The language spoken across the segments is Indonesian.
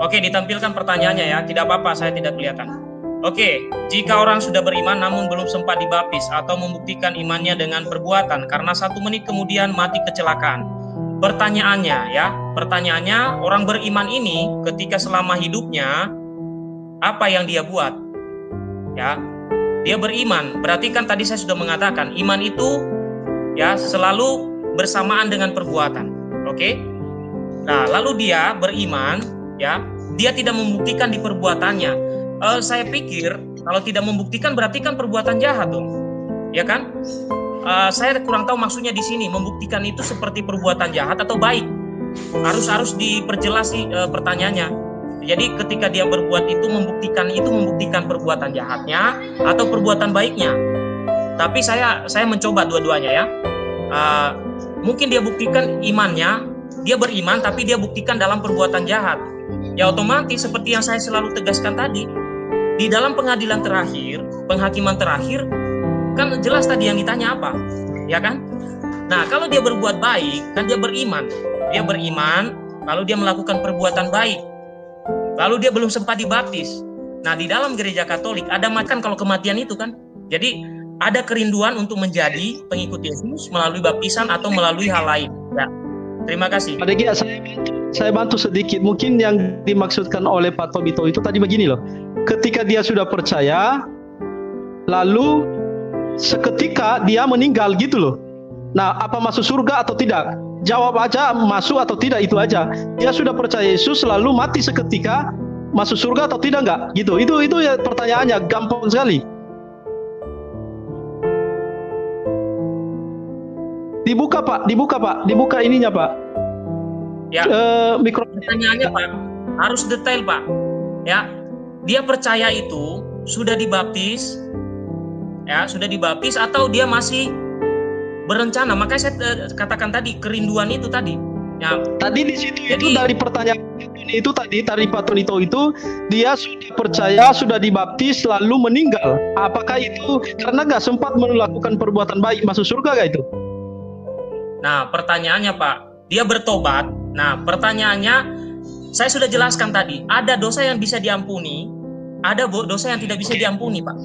Oke, ditampilkan pertanyaannya ya. Tidak apa-apa, saya tidak kelihatan. Oke, jika orang sudah beriman namun belum sempat dibaptis atau membuktikan imannya dengan perbuatan karena 1 menit kemudian mati kecelakaan. Pertanyaannya, orang beriman ini ketika selama hidupnya apa yang dia buat? Ya, dia beriman. Berarti kan tadi saya sudah mengatakan iman itu ya selalu bersamaan dengan perbuatan. Oke? Nah, lalu dia beriman, ya, dia tidak membuktikan di perbuatannya. Saya pikir kalau tidak membuktikan berarti kan perbuatan jahat dong, ya kan? Saya kurang tahu maksudnya di sini membuktikan itu seperti perbuatan jahat atau baik. Harus diperjelas sih pertanyaannya. Jadi ketika dia berbuat itu membuktikan perbuatan jahatnya atau perbuatan baiknya. Tapi saya mencoba dua-duanya ya. Mungkin dia buktikan imannya, dia beriman tapi dia buktikan dalam perbuatan jahat. Ya otomatis seperti yang saya selalu tegaskan tadi, di dalam pengadilan terakhir, penghakiman terakhir, kan jelas tadi yang ditanya apa, ya kan? Nah, kalau dia berbuat baik, kan dia beriman, lalu dia melakukan perbuatan baik, lalu dia belum sempat dibaptis. Nah, di dalam gereja Katolik ada makan kalau kematian itu kan, jadi ada kerinduan untuk menjadi pengikut Yesus melalui baptisan atau melalui hal lain. Ya, terima kasih. Pak Degi, saya bantu sedikit. Mungkin yang dimaksudkan oleh Pak Tobito itu tadi begini loh. Ketika dia sudah percaya, lalu seketika dia meninggal gitu loh. Nah, apa masuk surga atau tidak? Jawab aja masuk atau tidak, itu aja. Dia sudah percaya Yesus lalu mati seketika, masuk surga atau tidak enggak? Gitu. Itu ya pertanyaannya, gampang sekali. Dibuka Pak, dibuka ininya Pak. Ya. Pertanyaannya Pak, harus detail Pak. Ya. Dia percaya itu sudah dibaptis, ya sudah dibaptis atau dia masih berencana? Makanya saya katakan tadi kerinduan itu tadi. Ya. Tadi di situ jadi, itu dari pertanyaan itu tadi dari Pak Tonito itu dia sudah percaya sudah dibaptis lalu meninggal. Apakah itu karena nggak sempat melakukan perbuatan baik masuk surga gak itu? Nah pertanyaannya Pak, dia bertobat. Nah pertanyaannya saya sudah jelaskan tadi, ada dosa yang bisa diampuni, ada dosa yang tidak bisa diampuni, Pak.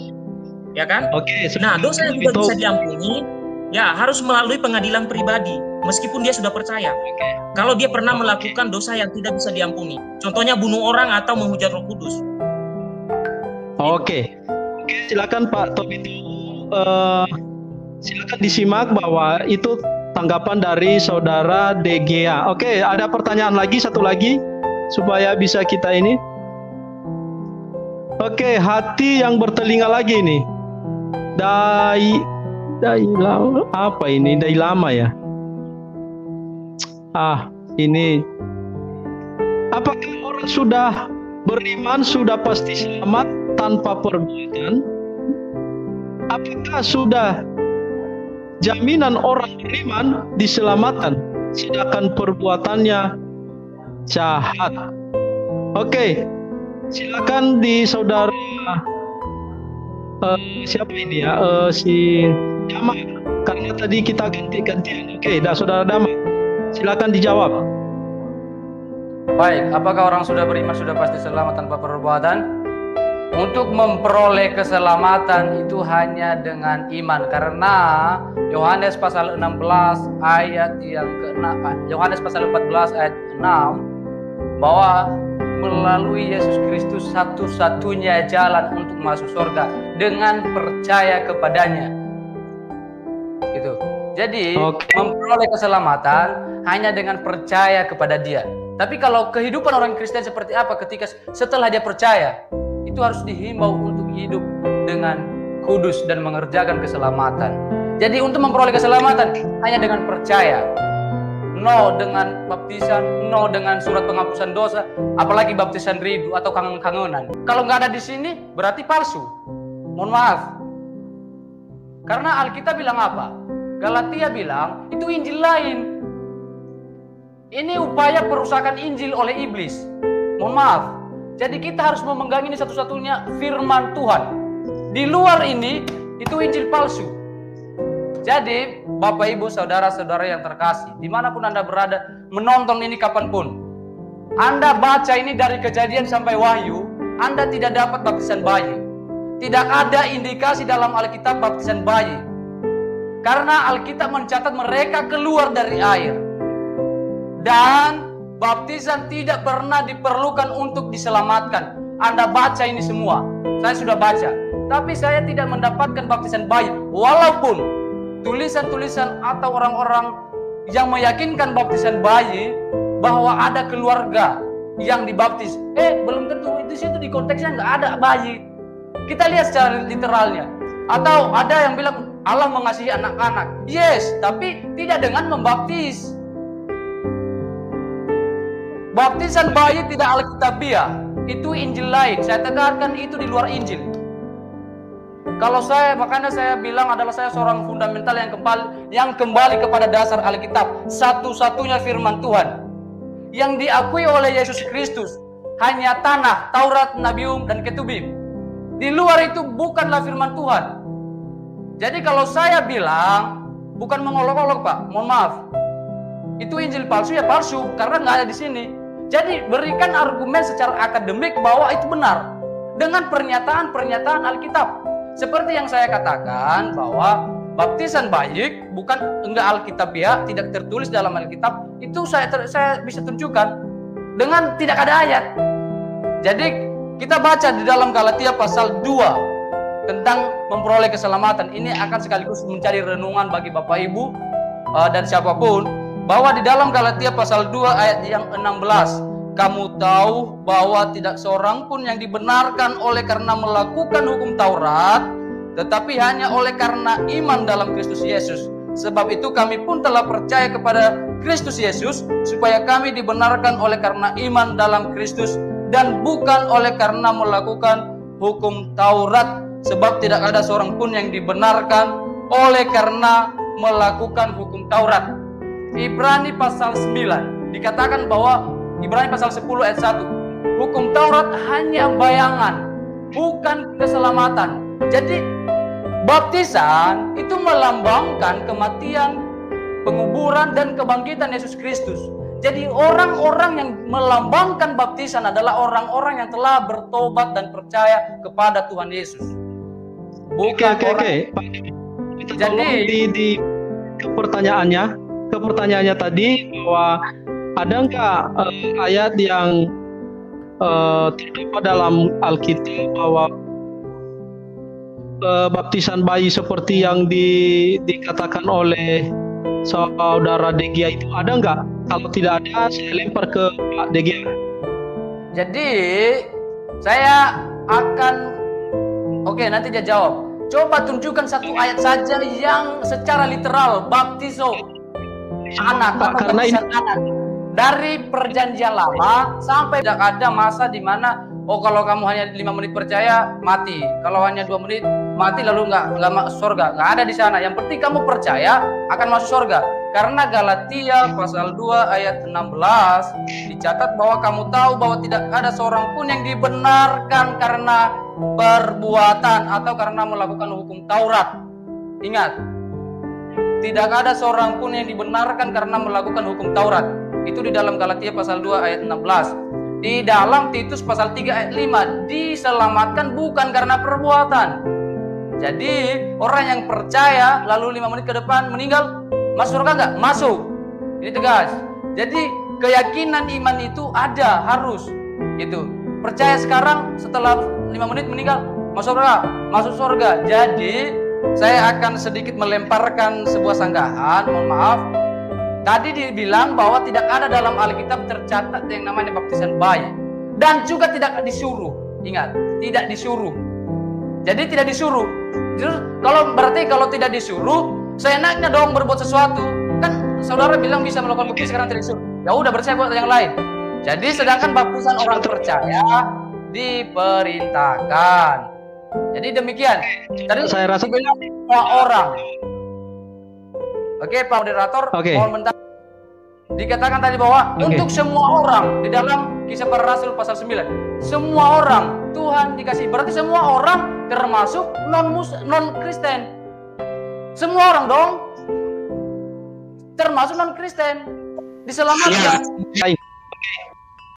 Ya kan? Oke. Nah, dosa yang tidak bisa diampuni, ya harus melalui pengadilan pribadi, meskipun dia sudah percaya. Kalau dia pernah melakukan dosa yang tidak bisa diampuni, contohnya bunuh orang atau menghujat Roh Kudus. Oke, silakan Pak Tobito. Silakan disimak bahwa itu tanggapan dari saudara DGA. Oke, ada pertanyaan lagi, satu lagi. Supaya bisa kita ini. Oke, hati yang bertelinga lagi nih. Dai apa ini? Dai lama ya. Ini. Apakah orang sudah beriman sudah pasti selamat tanpa perbuatan? Apakah sudah jaminan orang beriman diselamatkan sedangkan perbuatannya jahat? Oke, silakan di saudara siapa ini ya, si Dama, karena tadi kita ganti-gantian. Oke, saudara Dama, silakan dijawab. Baik, apakah orang sudah beriman sudah pasti selamat tanpa perbuatan? Untuk memperoleh keselamatan itu hanya dengan iman, karena Yohanes pasal 16 ayat yang ke-6, Yohanes pasal 14 ayat 6, bahwa melalui Yesus Kristus satu-satunya jalan untuk masuk surga dengan percaya kepadanya. Gitu. Jadi memperoleh keselamatan hanya dengan percaya kepada Dia. Tapi kalau kehidupan orang Kristen seperti apa ketika setelah dia percaya, itu harus dihimbau untuk hidup dengan kudus dan mengerjakan keselamatan. Jadi untuk memperoleh keselamatan hanya dengan percaya. No dengan baptisan, no dengan surat penghapusan dosa, apalagi baptisan rindu atau kangen-kangenan. Kalau nggak ada di sini, berarti palsu. Mohon maaf. Karena Alkitab bilang apa? Galatia bilang, itu Injil lain. Ini upaya perusakan Injil oleh iblis. Mohon maaf. Jadi kita harus memegang ini satu-satunya firman Tuhan. Di luar ini, itu Injil palsu. Jadi, Bapak, Ibu, Saudara-saudara yang terkasih, dimanapun Anda berada, menonton ini kapanpun, Anda baca ini dari Kejadian sampai Wahyu, Anda tidak dapat baptisan bayi. Tidak ada indikasi dalam Alkitab baptisan bayi. Karena Alkitab mencatat mereka keluar dari air. Dan baptisan tidak pernah diperlukan untuk diselamatkan. Anda baca ini semua. Saya sudah baca. Tapi saya tidak mendapatkan baptisan bayi. Walaupun tulisan-tulisan atau orang-orang yang meyakinkan baptisan bayi bahwa ada keluarga yang dibaptis. Belum tentu. Di situ di konteksnya nggak ada bayi. Kita lihat secara literalnya. Atau ada yang bilang Allah mengasihi anak-anak. Yes, tapi tidak dengan membaptis. Baptisan bayi tidak alkitabiah. Itu Injil lain. Saya tekankan itu di luar Injil. Kalau saya, makanya saya bilang adalah saya seorang fundamental yang kembali kepada dasar Alkitab. Satu-satunya firman Tuhan yang diakui oleh Yesus Kristus hanya tanah, Taurat, Nabium, dan Ketubim. Di luar itu bukanlah firman Tuhan. Jadi kalau saya bilang, bukan mengolok-olok Pak, mohon maaf. Itu Injil palsu ya palsu, karena nggak ada di sini. Jadi berikan argumen secara akademik bahwa itu benar. Dengan pernyataan-pernyataan Alkitab. Seperti yang saya katakan bahwa baptisan bayi bukan enggak alkitabiah, tidak tertulis dalam Alkitab, itu saya bisa tunjukkan dengan tidak ada ayat. Jadi kita baca di dalam Galatia pasal 2 tentang memperoleh keselamatan. Ini akan sekaligus menjadi renungan bagi Bapak Ibu dan siapapun, bahwa di dalam Galatia pasal 2 ayat yang 16, kamu tahu bahwa tidak seorang pun yang dibenarkan oleh karena melakukan hukum Taurat, tetapi hanya oleh karena iman dalam Kristus Yesus. Sebab itu kami pun telah percaya kepada Kristus Yesus, supaya kami dibenarkan oleh karena iman dalam Kristus, dan bukan oleh karena melakukan hukum Taurat. Sebab tidak ada seorang pun yang dibenarkan oleh karena melakukan hukum Taurat. Ibrani pasal 9 dikatakan bahwa Ibrani pasal 10 ayat 1, hukum Taurat hanya bayangan, bukan keselamatan. Jadi baptisan itu melambangkan kematian, penguburan, dan kebangkitan Yesus Kristus. Jadi orang-orang yang melambangkan baptisan adalah orang-orang yang telah bertobat dan percaya kepada Tuhan Yesus. Bukan Oke. Jadi di pertanyaannya tadi bahwa ada nggak ayat yang terdapat dalam Alkitab bahwa baptisan bayi seperti yang dikatakan oleh saudara Degia itu ada nggak? Kalau tidak ada, saya lempar ke Pak Degia. Jadi saya akan nanti dia jawab. Coba tunjukkan satu ayat saja yang secara literal baptiso anak, karena ini anak. Dari perjanjian lama sampai tidak ada masa di mana kalau kamu hanya 5 menit percaya mati, kalau hanya 2 menit mati lalu nggak masuk surga. Nggak ada di sana. Yang penting kamu percaya akan masuk surga. Karena Galatia pasal 2 ayat 16 dicatat bahwa kamu tahu bahwa tidak ada seorang pun yang dibenarkan karena perbuatan atau karena melakukan hukum Taurat. Ingat, tidak ada seorang pun yang dibenarkan karena melakukan hukum Taurat. Itu di dalam Galatia pasal 2 ayat 16. Di dalam Titus pasal 3 ayat 5, diselamatkan bukan karena perbuatan. Jadi orang yang percaya lalu 5 menit ke depan meninggal, masuk surga nggak? Masuk. Ini tegas. Jadi keyakinan iman itu ada, harus gitu. Percaya sekarang, setelah 5 menit meninggal, masuk surga, masuk surga. Jadi saya akan sedikit melemparkan sebuah sanggahan, mohon maaf. Tadi dibilang bahwa tidak ada dalam Alkitab tercatat yang namanya baptisan bayi, dan juga tidak disuruh. Ingat, tidak disuruh. Jadi tidak disuruh. Berarti kalau tidak disuruh, seenaknya dong berbuat sesuatu. Kan saudara bilang bisa melakukan baptisan sekarang tidak disuruh. Ya udah, berarti saya buat yang lain. Jadi sedangkan baptisan orang percaya diperintahkan. Jadi demikian. Tadi saya rasa bilang semua orang. Oke, Pak Moderator, mohon bentar. Dikatakan tadi bahwa untuk semua orang di dalam Kisah Para Rasul pasal 9, semua orang Tuhan dikasih. Berarti semua orang termasuk non-Kristen. Semua orang dong, termasuk non-Kristen, diselamatkan.